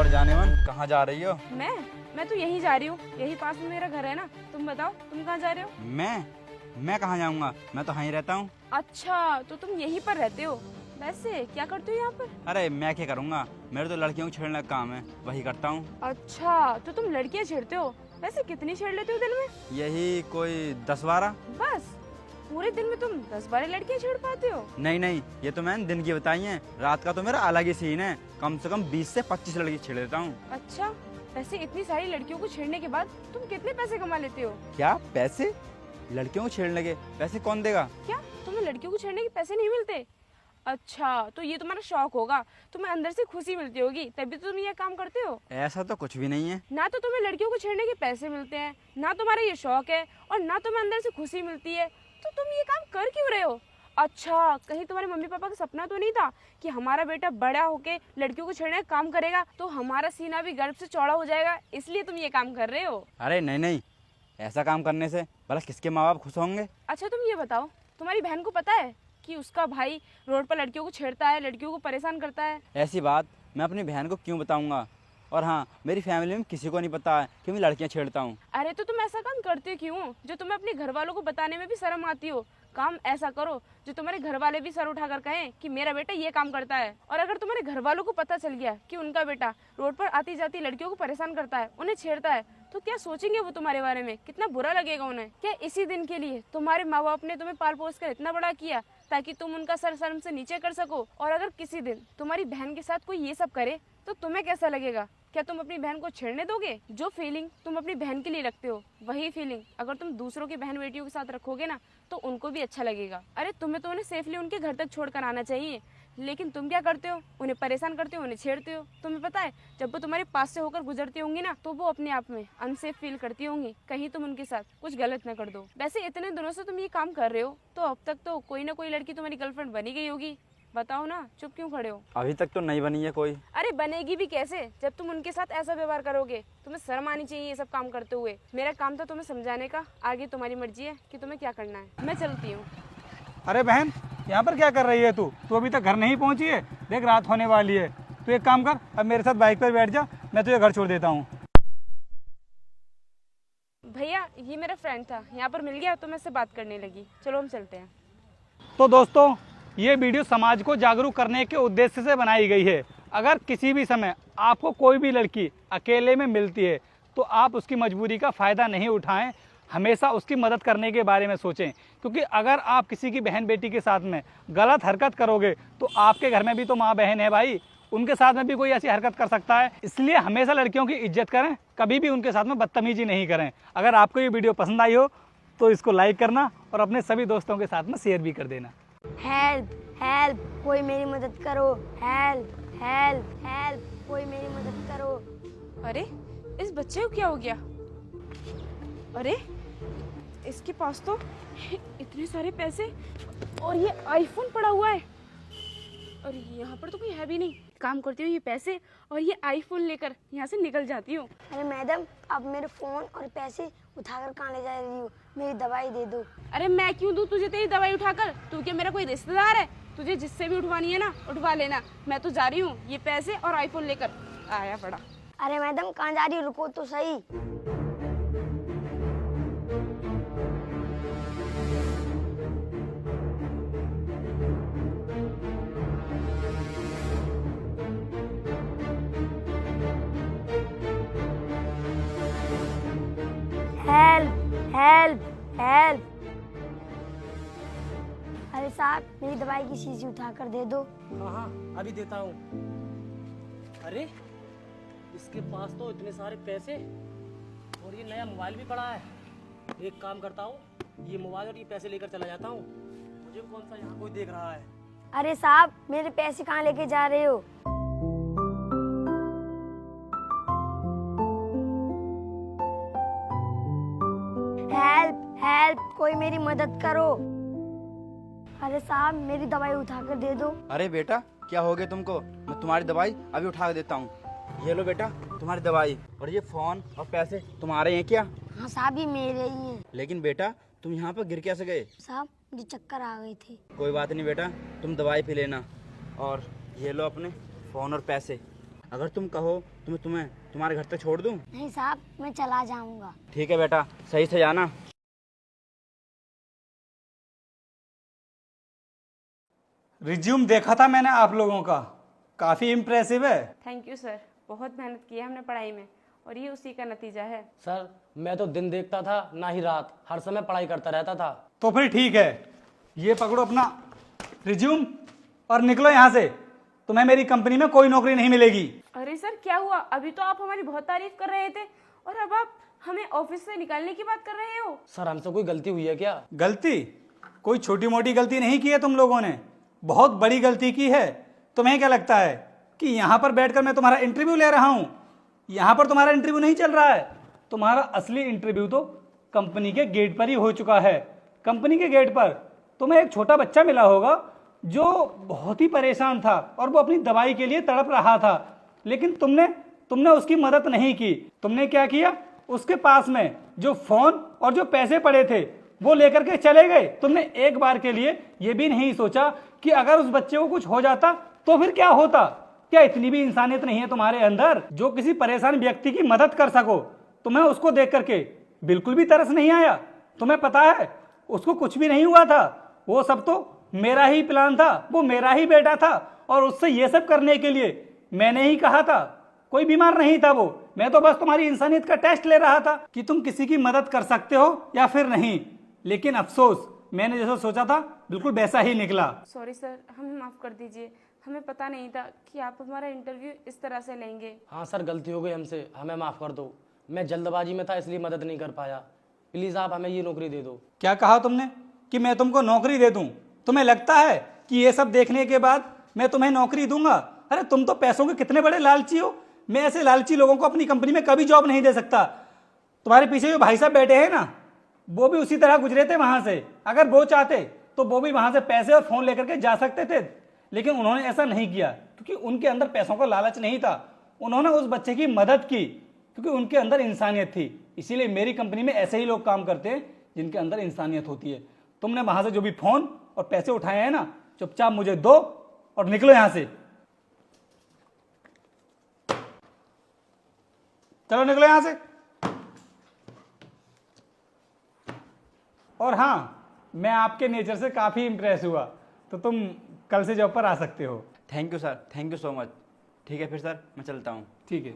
मर जाने मन, कहाँ जा रही हो? मैं तो यहीं जा रही हूँ, यही पास में मेरा घर है ना। तुम बताओ, तुम कहाँ जा रहे हो? मैं कहाँ जाऊँगा, मैं तो यहीं रहता हूँ। अच्छा, तो तुम यहीं पर रहते हो। वैसे क्या करते हो यहाँ पर? अरे मैं क्या करूँगा, मेरे तो लड़कियों को छेड़ने का काम है, वही करता हूँ। अच्छा, तो तुम लड़कियाँ छेड़ते हो। वैसे कितनी छेड़ लेते हो दिन में? यही कोई 10-12। बस पूरे दिन में तुम 10-12 लड़कियाँ छेड़ पाते हो? नहीं, ये तो मैंने दिन की बताई है, रात का तो मेरा अलग ही सीन है। कम से कम 20 से 25 लड़की छेड़ लेता हूँ। अच्छा, वैसे इतनी सारी लड़कियों को छेड़ने के बाद तुम कितने पैसे कमा लेते हो? क्या पैसे? लड़कियों को छेड़ने के पैसे कौन देगा? क्या तुम्हें लड़कियों को छेड़ने के पैसे नहीं मिलते? अच्छा, तो ये तुम्हारा शौक होगा, तुम्हें अंदर से खुशी मिलती होगी, तभी तो तुम ये काम करते हो। ऐसा तो कुछ भी नहीं है। ना तो तुम्हें लड़कियों को छेड़ने के पैसे मिलते हैं, ना तुम्हारा ये शौक है, और ना तुम्हें अंदर से खुशी मिलती है, तो तुम ये काम कर क्यों रहे हो? अच्छा, कहीं तुम्हारे मम्मी पापा का सपना तो नहीं था कि हमारा बेटा बड़ा होके लड़कियों को छेड़ने का काम करेगा तो हमारा सीना भी गर्व से चौड़ा हो जाएगा, इसलिए तुम ये काम कर रहे हो? अरे नहीं, ऐसा काम करने से भला किसके माँ बाप खुश होंगे? अच्छा, तुम ये बताओ, तुम्हारी बहन को पता है कि उसका भाई रोड पर लड़कियों को छेड़ता है, लड़कियों को परेशान करता है? ऐसी बात मैं अपनी बहन को क्यों बताऊंगा? और हाँ, मेरी फैमिली में किसी को नहीं पता है कि मैं लड़कियां छेड़ता हूँ। अरे तो तुम ऐसा काम करते क्यों जो तुम्हें अपने घर वालों को बताने में भी शर्म आती हो? काम ऐसा करो जो तुम्हारे घर वाले भी सर उठाकर कहें कि मेरा बेटा ये काम करता है। और अगर तुम्हारे घर वालों को पता चल गया कि उनका बेटा रोड पर आती जाती लड़कियों को परेशान करता है, उन्हें छेड़ता है, तो क्या सोचेंगे वो तुम्हारे बारे में? कितना बुरा लगेगा उन्हें। क्या इसी दिन के लिए तुम्हारे माँ बाप ने तुम्हें पाल पोस कर इतना बड़ा किया ताकि तुम उनका सर शर्म से नीचे कर सको? और अगर किसी दिन तुम्हारी बहन के साथ कोई ये सब करे तो तुम्हें कैसा लगेगा? क्या तुम अपनी बहन को छेड़ने दोगे? जो फीलिंग तुम अपनी बहन के लिए रखते हो, वही फीलिंग अगर तुम दूसरों की बहन बेटियों के साथ रखोगे ना, तो उनको भी अच्छा लगेगा। अरे तुम्हें तो उन्हें सेफली उनके घर तक छोड़कर आना चाहिए, लेकिन तुम क्या करते हो? उन्हें परेशान करते हो, उन्हें छेड़ते हो। तुम्हें पता है, जब वो तुम्हारे पास से होकर गुजरती होंगी ना, तो वो अपने आप में अनसेफ फील करती होंगी, कहीं तुम उनके साथ कुछ गलत न कर दो। वैसे इतने दिनों से तुम ये काम कर रहे हो, तो अब तक तो कोई ना कोई लड़की तुम्हारी गर्लफ्रेंड बनी गई होगी। बताओ ना, चुप क्यों खड़े हो? अभी तक तो नहीं बनी है कोई। अरे बनेगी भी कैसे जब तुम उनके साथ ऐसा व्यवहार करोगे? तुम्हें शर्म आनी चाहिए ये सब काम करते हुए। मेरा काम था तुम्हें समझाने का, आगे तुम्हारी मर्जी है कि तुम्हें क्या करना है। मैं चलती हूँ। अरे बहन, यहाँ पर क्या कर रही है तू? अभी तक घर नहीं पहुँची है? देख रात होने वाली है। तू एक काम कर, अब मेरे साथ बाइक पर बैठ जा, मैं तुझे घर छोड़ देता हूँ। भैया, ये मेरा फ्रेंड था, यहाँ पर मिल गया तो मैं इससे बात करने लगी। चलो हम चलते हैं। तो दोस्तों, ये वीडियो समाज को जागरूक करने के उद्देश्य से बनाई गई है। अगर किसी भी समय आपको कोई भी लड़की अकेले में मिलती है तो आप उसकी मजबूरी का फ़ायदा नहीं उठाएं, हमेशा उसकी मदद करने के बारे में सोचें। क्योंकि अगर आप किसी की बहन बेटी के साथ में गलत हरकत करोगे तो आपके घर में भी तो माँ बहन है भाई, उनके साथ में भी कोई ऐसी हरकत कर सकता है। इसलिए हमेशा लड़कियों की इज्जत करें, कभी भी उनके साथ में बदतमीजी नहीं करें। अगर आपको ये वीडियो पसंद आई हो तो इसको लाइक करना और अपने सभी दोस्तों के साथ में शेयर भी कर देना। हेल्प हेल्प, कोई मेरी मदद करो। हेल्प हेल्प हेल्प, कोई मेरी मदद करो। अरे इस बच्चे को क्या हो गया? अरे इसके पास तो इतने सारे पैसे और ये आईफोन पड़ा हुआ है, और यहाँ पर तो कोई है भी नहीं। काम करती हूँ, ये पैसे और ये आईफोन लेकर यहाँ से निकल जाती हूँ। अरे मैडम, अब मेरे फोन और पैसे उठाकर कहाँ ले जा रही हो? मेरी दवाई दे दो। अरे मैं क्यों दूँ तुझे तेरी दवाई उठाकर? तू क्या मेरा कोई रिश्तेदार है? तुझे जिससे भी उठवानी है ना, उठवा लेना। मैं तो जा रही हूँ ये पैसे और आईफोन लेकर। आया पड़ा। अरे मैडम, कहाँ जा रही हो? रुको तो सही। Help help help. अरे साहब, मेरी दवाई की शीशी उठाकर दे दो। हाँ, अभी देता हूँ। अरे इसके पास तो इतने सारे पैसे और ये नया मोबाइल भी पड़ा है। एक काम करता हूँ, ये मोबाइल और ये पैसे लेकर चला जाता हूँ। मुझे कौन सा यहाँ कोई देख रहा है? अरे साहब, मेरे पैसे कहाँ लेके जा रहे हो? हेल्प हेल्प, कोई मेरी मदद करो। अरे साहब, मेरी दवाई उठाकर दे दो। अरे बेटा, क्या हो गया तुमको? मैं तुम्हारी दवाई अभी उठा के देता हूँ। ये लो बेटा तुम्हारी दवाई, और ये फोन और पैसे तुम्हारे हैं क्या? हाँ साहब, ये मेरे ही हैं। लेकिन बेटा तुम यहाँ पर गिर कैसे गए? साहब, मुझे चक्कर आ गए थे। कोई बात नहीं बेटा, तुम दवाई पी लेना, और ये लो अपने फोन और पैसे। अगर तुम कहो तो मैं तुम्हें तुम्हारे घर तक छोड़ दूँ। नहीं साहब, मैं चला जाऊंगा। ठीक है बेटा, सही से जाना। रिज्यूम देखा था मैंने आप लोगों का, काफ़ी इम्प्रेसिव है। थैंक यू सर, बहुत मेहनत की है हमने पढ़ाई में और ये उसी का नतीजा है। सर मैं तो दिन देखता था ना ही रात, हर समय पढ़ाई करता रहता था। तो फिर ठीक है, ये पकड़ो अपना रिज्यूम और निकलो यहाँ से। तुम्हें मेरी कंपनी में कोई नौकरी नहीं मिलेगी। अरे सर क्या हुआ? अभी तो आप हमारी बहुत तारीफ कर रहे थे और अब आप हमें ऑफिस से निकालने की बात कर रहे हो। सर हमसे कोई गलती हुई है क्या? गलती? कोई छोटी मोटी गलती नहीं की है तुम लोगों ने, बहुत बड़ी गलती की है। तुम्हें क्या लगता है कि यहाँ पर बैठकर मैं तुम्हारा इंटरव्यू ले रहा हूँ? यहाँ पर तुम्हारा इंटरव्यू नहीं चल रहा है। तुम्हारा असली इंटरव्यू तो कंपनी के गेट पर ही हो चुका है। कंपनी के गेट पर तुम्हें एक छोटा बच्चा मिला होगा जो बहुत ही परेशान था और वो अपनी दवाई के लिए तड़प रहा था, लेकिन तुमने उसकी मदद नहीं की। तुमने क्या किया? उसके पास में जो फोन और जो पैसे पड़े थे वो लेकर के चले गए। तुमने एक बार के लिए ये भी नहीं सोचा कि अगर उस बच्चे को कुछ हो जाता तो फिर क्या होता? क्या इतनी भी इंसानियत नहीं है तुम्हारे अंदर जो किसी परेशान व्यक्ति की मदद कर सको? तुम्हें उसको देख करके बिल्कुल भी तरस नहीं आया? तुम्हें पता है उसको कुछ भी नहीं हुआ था, वो सब तो मेरा ही प्लान था, वो मेरा ही बेटा था और उससे ये सब करने के लिए मैंने ही कहा था। कोई बीमार नहीं था वो, मैं तो बस तुम्हारी इंसानियत का टेस्ट ले रहा था कि तुम किसी की मदद कर सकते हो या फिर नहीं। लेकिन अफसोस, मैंने जैसा सोचा था बिल्कुल वैसा ही निकला। सॉरी सर, हमें माफ कर दीजिए, हमें पता नहीं था कि आप हमारा इंटरव्यू इस तरह से लेंगे। हाँ सर गलती हो गई हमसे, हमें माफ़ कर दो। मैं जल्दबाजी में था इसलिए मदद नहीं कर पाया। प्लीज़ आप हमें ये नौकरी दे दो। क्या कहा तुमने कि मैं तुमको नौकरी दे दूं? तुम्हें लगता है कि ये सब देखने के बाद मैं तुम्हें नौकरी दूंगा? अरे तुम तो पैसों के कितने बड़े लालची हो। मैं ऐसे लालची लोगों को अपनी कंपनी में कभी जॉब नहीं दे सकता। तुम्हारे पीछे जो भाई साहब बैठे हैं ना, वो भी उसी तरह गुजरे थे वहां से। अगर वो चाहते तो वो भी वहां से पैसे और फोन लेकर के जा सकते थे, लेकिन उन्होंने ऐसा नहीं किया क्योंकि उनके अंदर पैसों का लालच नहीं था। उन्होंने उस बच्चे की मदद की क्योंकि उनके अंदर इंसानियत थी। इसीलिए मेरी कंपनी में ऐसे ही लोग काम करते हैं जिनके अंदर इंसानियत होती है। तुमने वहां से जो भी फोन और पैसे उठाए हैं ना, चुपचाप मुझे दो और निकलो यहां से। चलो निकलो यहां से। और हाँ, मैं आपके नेचर से काफी इंप्रेस हुआ, तो तुम कल से जॉब पर आ सकते हो। Thank you sir, thank you so much. ठीक है फिर सर, मैं चलता हूँ। ठीक है।